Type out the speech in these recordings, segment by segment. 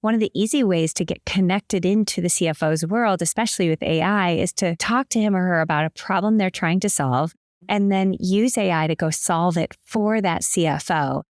one of the easy ways to get connected into the CFO's world, especially with AI, is to talk to him or her about a problem they're trying to solve and then use AI to go solve it for that CFO.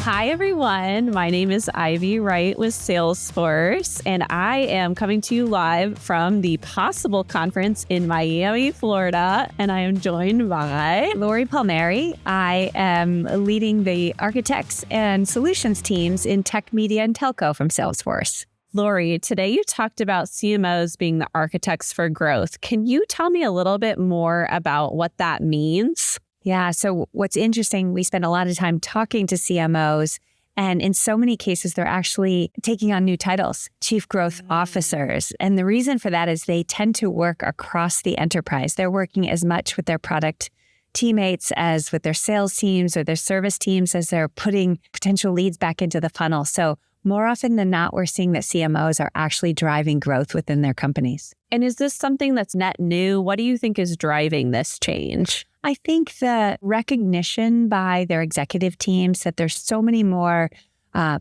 Hi, everyone. My name is Ivy Wright with Salesforce, and I am coming to you live from the Possible Conference in Miami, Florida, and I am joined by Lauri Palmieri. I am leading the architects and solutions teams in tech, media, and telco from Salesforce. Lauri, today you talked about CMOs being the architects for growth. Can you tell me a little bit more about what that means? Yeah. So what's interesting, we spend a lot of time talking to CMOs, and in so many cases, they're actually taking on new titles, chief growth officers. And the reason for that is they tend to work across the enterprise. They're working as much with their product teammates as with their sales teams or their service teams as they're putting potential leads back into the funnel. So more often than not, we're seeing that CMOs are actually driving growth within their companies. And is this something that's net new? What do you think is driving this change? I think the recognition by their executive teams that there's so many more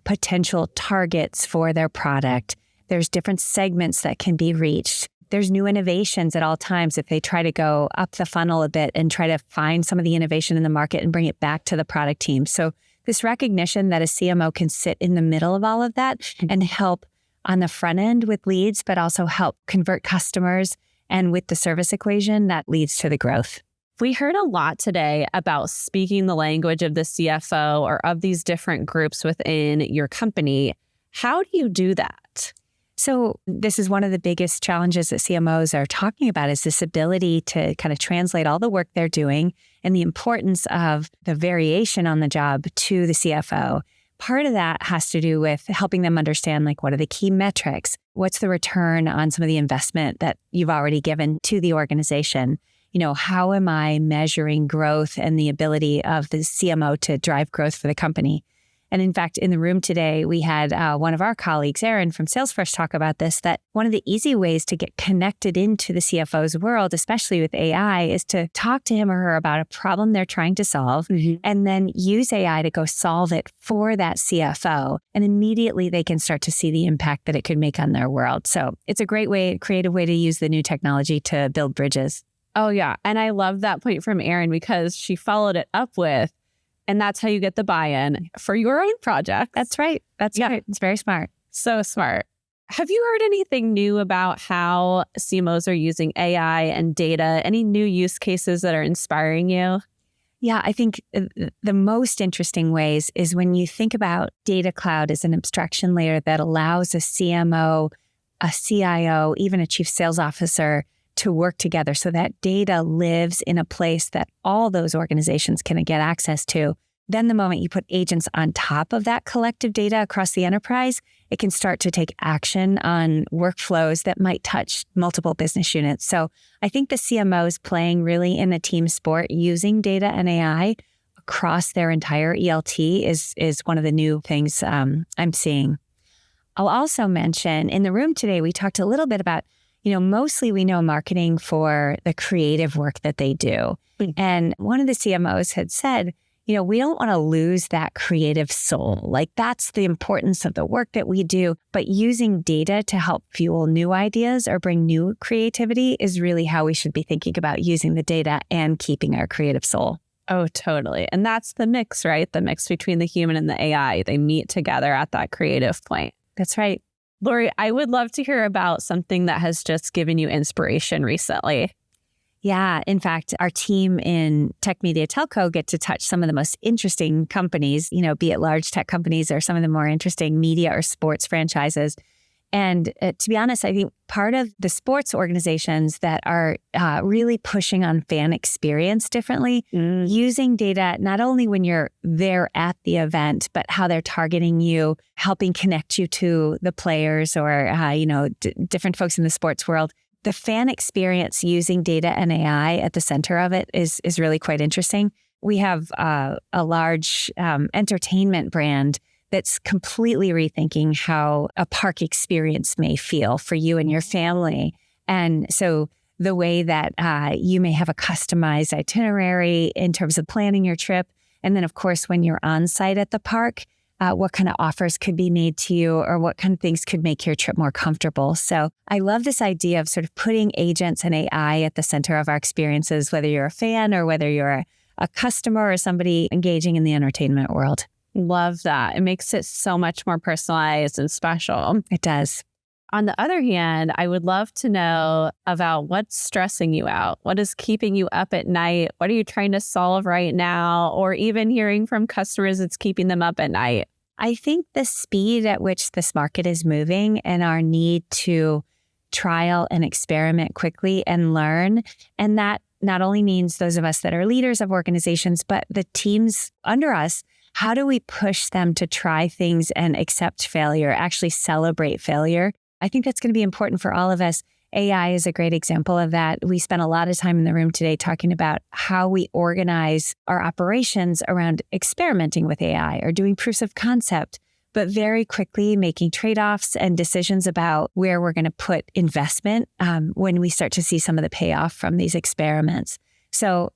potential targets for their product. There's different segments that can be reached. There's new innovations at all times if they try to go up the funnel a bit and try to find some of the innovation in the market and bring it back to the product team. So this recognition that a CMO can sit in the middle of all of that and help on the front end with leads, but also help convert customers and with the service equation that leads to the growth. We heard a lot today about speaking the language of the CFO or of these different groups within your company. How do you do that? So this is one of the biggest challenges that CMOs are talking about is this ability to kind of translate all the work they're doing and the importance of the variation on the job to the CFO. Part of that has to do with helping them understand, like, what are the key metrics? What's the return on some of the investment that you've already given to the organization? You know, how am I measuring growth and the ability of the CMO to drive growth for the company? And in fact, in the room today, we had one of our colleagues, Aaron from Salesforce, talk about this, that one of the easy ways to get connected into the CFO's world, especially with AI, is to talk to him or her about a problem they're trying to solve and then use AI to go solve it for that CFO. And immediately they can start to see the impact that it could make on their world. So it's a great way, creative way to use the new technology to build bridges. Oh, yeah. And I love that point from Erin because she followed it up with, and that's how you get the buy-in for your own project. That's right. That's right. It's very smart. So smart. Have you heard anything new about how CMOs are using AI and data? Any new use cases that are inspiring you? Yeah, I think the most interesting ways is when you think about Data Cloud as an abstraction layer that allows a CMO, a CIO, even a chief sales officer to work together so that data lives in a place that all those organizations can get access to. Then the moment you put agents on top of that collective data across the enterprise, it can start to take action on workflows that might touch multiple business units. So I think the CMO is playing really in a team sport using data and AI across their entire ELT is one of the new things I'm seeing. I'll also mention in the room today, we talked a little bit about mostly we know marketing for the creative work that they do. And one of the CMOs had said, we don't want to lose that creative soul. Like, that's the importance of the work that we do. But using data to help fuel new ideas or bring new creativity is really how we should be thinking about using the data and keeping our creative soul. Oh, totally. And that's the mix, right? The mix between the human and the AI. They meet together at that creative point. That's right. Lauri, I would love to hear about something that has just given you inspiration recently. Yeah. In fact, our team in tech, media, telco get to touch some of the most interesting companies, be it large tech companies or some of the more interesting media or sports franchises. And to be honest, I think part of the sports organizations that are really pushing on fan experience differently, using data, not only when you're there at the event, but how they're targeting you, helping connect you to the players or, different folks in the sports world. The fan experience using data and AI at the center of it is really quite interesting. We have a large entertainment brand that's completely rethinking how a park experience may feel for you and your family. And so the way that you may have a customized itinerary in terms of planning your trip. And then, of course, when you're on site at the park, what kind of offers could be made to you or what kind of things could make your trip more comfortable. So I love this idea of sort of putting agents and AI at the center of our experiences, whether you're a fan or whether you're a customer or somebody engaging in the entertainment world. Love that. It makes it so much more personalized and special. It does. On the other hand, I would love to know about what's stressing you out. What is keeping you up at night? What are you trying to solve right now? Or even hearing from customers that's keeping them up at night? I think the speed at which this market is moving and our need to trial and experiment quickly and learn, and that not only means those of us that are leaders of organizations, but the teams under us, how do we push them to try things and accept failure, actually celebrate failure? I think that's going to be important for all of us. AI is a great example of that. We spent a lot of time in the room today talking about how we organize our operations around experimenting with AI or doing proofs of concept, but very quickly making trade-offs and decisions about where we're going to put investment when we start to see some of the payoff from these experiments. So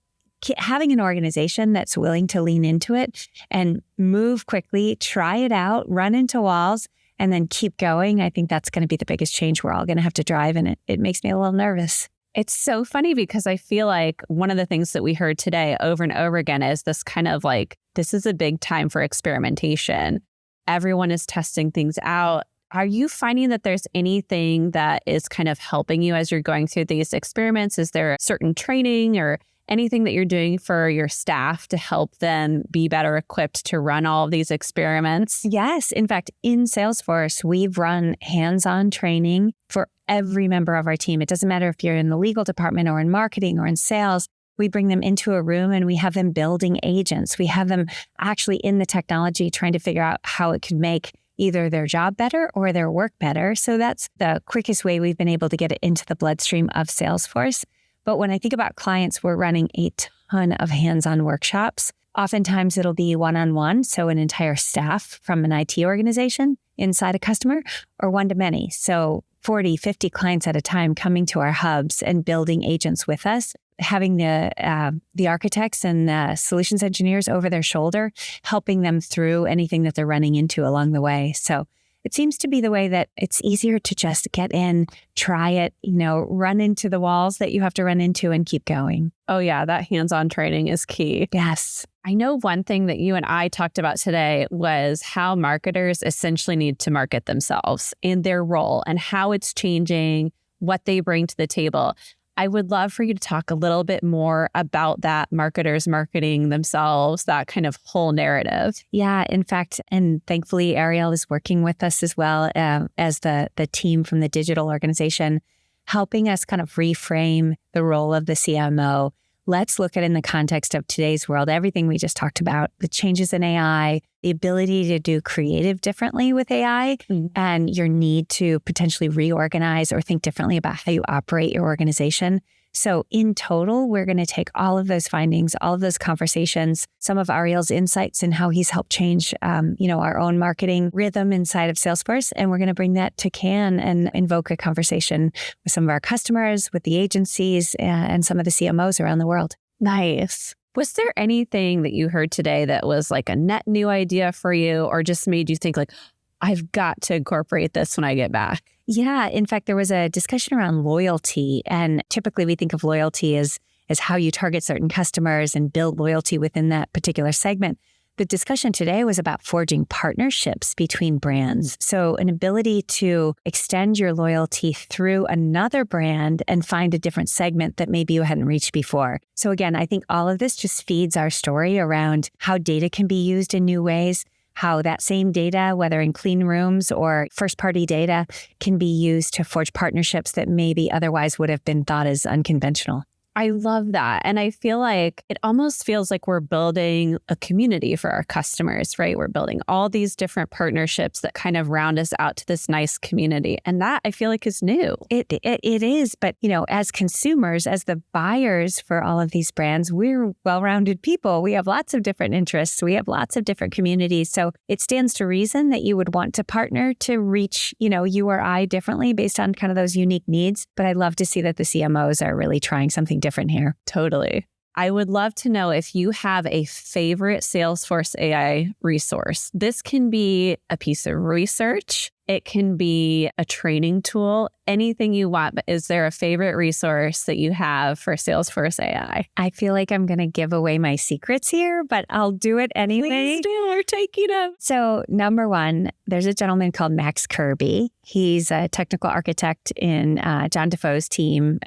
having an organization that's willing to lean into it and move quickly, try it out, run into walls, and then keep going, I think that's going to be the biggest change we're all going to have to drive. And it makes me a little nervous. It's so funny because I feel like one of the things that we heard today over and over again is this kind of like, this is a big time for experimentation. Everyone is testing things out. Are you finding that there's anything that is kind of helping you as you're going through these experiments? Is there a certain training or anything that you're doing for your staff to help them be better equipped to run all of these experiments? Yes. In fact, in Salesforce, we've run hands-on training for every member of our team. It doesn't matter if you're in the legal department or in marketing or in sales. We bring them into a room and we have them building agents. We have them actually in the technology trying to figure out how it could make either their job better or their work better. So that's the quickest way we've been able to get it into the bloodstream of Salesforce. But when I think about clients, we're running a ton of hands-on workshops. Oftentimes it'll be one-on-one, so an entire staff from an IT organization inside a customer, or one-to-many. So 40, 50 clients at a time coming to our hubs and building agents with us, having the architects and the solutions engineers over their shoulder, helping them through anything that they're running into along the way. So it seems to be the way that it's easier to just get in, try it, run into the walls that you have to run into and keep going. Oh yeah, that hands-on training is key. Yes. I know one thing that you and I talked about today was how marketers essentially need to market themselves and their role and how it's changing, what they bring to the table. I would love for you to talk a little bit more about that, marketers marketing themselves, that kind of whole narrative. Yeah, in fact, and thankfully, Ariel is working with us as well as the team from the digital organization, helping us kind of reframe the role of the CMO. Let's look at it in the context of today's world, everything we just talked about, the changes in AI, the ability to do creative differently with AI, and your need to potentially reorganize or think differently about how you operate your organization. So in total, we're going to take all of those findings, all of those conversations, some of Ariel's insights and how he's helped change, our own marketing rhythm inside of Salesforce. And we're going to bring that to Cannes and invoke a conversation with some of our customers, with the agencies and some of the CMOs around the world. Nice. Was there anything that you heard today that was like a net new idea for you or just made you think like, I've got to incorporate this when I get back? Yeah. In fact, there was a discussion around loyalty. And typically we think of loyalty as how you target certain customers and build loyalty within that particular segment. The discussion today was about forging partnerships between brands. So an ability to extend your loyalty through another brand and find a different segment that maybe you hadn't reached before. So again, I think all of this just feeds our story around how data can be used in new ways, how that same data, whether in clean rooms or first-party data, can be used to forge partnerships that maybe otherwise would have been thought as unconventional. I love that. And I feel like it almost feels like we're building a community for our customers, right? We're building all these different partnerships that kind of round us out to this nice community. And that I feel like is new. It is. But, as consumers, as the buyers for all of these brands, we're well-rounded people. We have lots of different interests. We have lots of different communities. So it stands to reason that you would want to partner to reach, you or I differently based on kind of those unique needs. But I love to see that the CMOs are really trying something different here. Totally. I would love to know if you have a favorite Salesforce AI resource. This can be a piece of research. It can be a training tool, anything you want. But is there a favorite resource that you have for Salesforce AI? I feel like I'm going to give away my secrets here, but I'll do it anyway. Please do. We're taking them. So number one, there's a gentleman called Max Kirby. He's a technical architect in John Defoe's team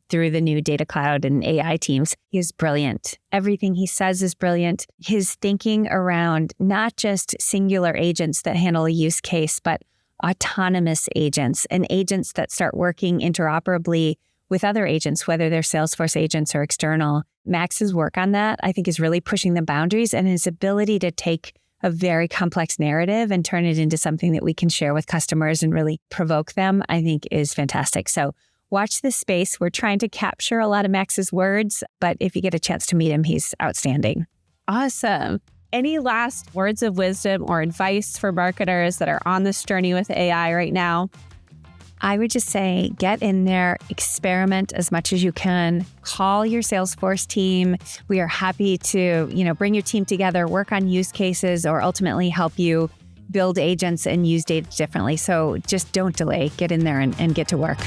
through the new data cloud and AI teams. He is brilliant. Everything he says is brilliant. His thinking around not just singular agents that handle a use case, but autonomous agents and agents that start working interoperably with other agents, whether they're Salesforce agents or external. Max's work on that, I think, is really pushing the boundaries, and his ability to take a very complex narrative and turn it into something that we can share with customers and really provoke them, I think is fantastic. So watch this space. We're trying to capture a lot of Max's words, but if you get a chance to meet him, he's outstanding. Awesome. Any last words of wisdom or advice for marketers that are on this journey with AI right now? I would just say, get in there, experiment as much as you can, call your Salesforce team. We are happy to, bring your team together, work on use cases, or ultimately help you build agents and use data differently. So just don't delay, get in there and get to work.